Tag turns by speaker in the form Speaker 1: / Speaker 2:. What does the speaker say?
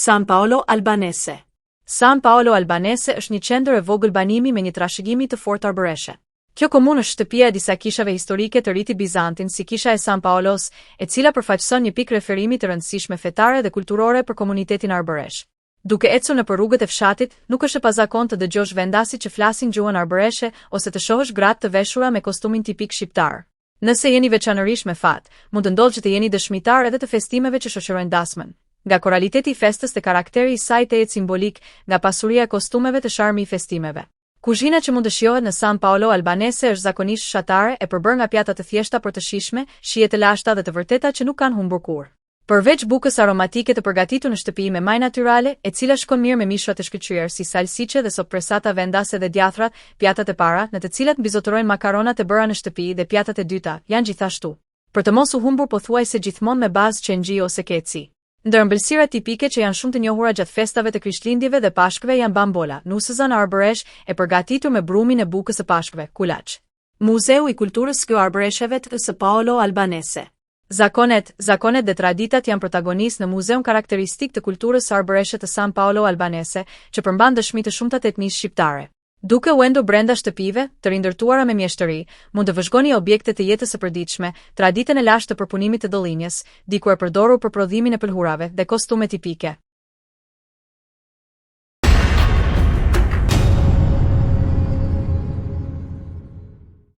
Speaker 1: San Paolo Albanese.
Speaker 2: San Paolo Albanese është një qendër e vogël banimi me një trashëgimi të fortë arbëreshe. Kjo komunë është shtëpia e disa kishave historike të Ritit Bizantin, si kisha e San Paolos, e cila përfaqëson një pikë referimi të rëndësishme fetare dhe kulturore për komunitetin arbëresh. Duke ecur nëpër rrugët e fshatit, nuk është e pazakontë të dëgjosh vendasit që flasin gjuhën arbëreshe ose të shohësh gratë të veshura me kostumin tipik shqiptar. Nëse jeni veçanërisht me fat, mund të ndodhë që të jeni dëshmitar edhe të festimeve që shoqërojnë dasmën. Nga koraliteti i festës dhe karakteri i saj të jetë simbolik, nga pasuria e kostumeve të sharmi i festimeve. Kuzhina që mund të shijohet në San Paolo Albanese është zakonisht fshatare e përbërë nga pjata të thjeshta për të shijshme, shije të lashta dhe të vërteta që nuk kanë humbur kurrë. Përveç bukës aromatike të përgatitur në shtëpi me majë natyrale, e cila shkon mirë me mishrat e shkëlqyer si salsice dhe soppresata vendase dhe djathrat, pjatat e para, në të cilat mbizotërojnë makaronat e bëra në shtëpi dhe pjatat e dyta, janë gjithashtu. Për të mos u humbur pothuajse gjithmonë me bazë qengji ose keci. Ndër ëmbëlsira tipike që janë shumë të njohura gjatë festave të Krishtlindjeve dhe Pashkëve janë bambola, nusëzën arbëresh e përgatitur me brumin e bukës së Pashkëve, kulaç.
Speaker 1: Muzeu i kulturës së arbëresheve të San Paolo Albanese.
Speaker 2: Zakonet dhe traditat janë protagonistë në muzeun karakteristik të kulturës së arbëreshe të San Paolo Albanese, që përmban dëshmi të shumta të etnisë shqiptare. Duke u endur brenda shtëpive, të rindërtuara me mjeshtëri, mund të vëzhgoni objekte të jetës së përditshme, traditën e lashtë të përpunimit të dollinjes, diku e përdorur për prodhimin e pëlhurave dhe kostume tipike.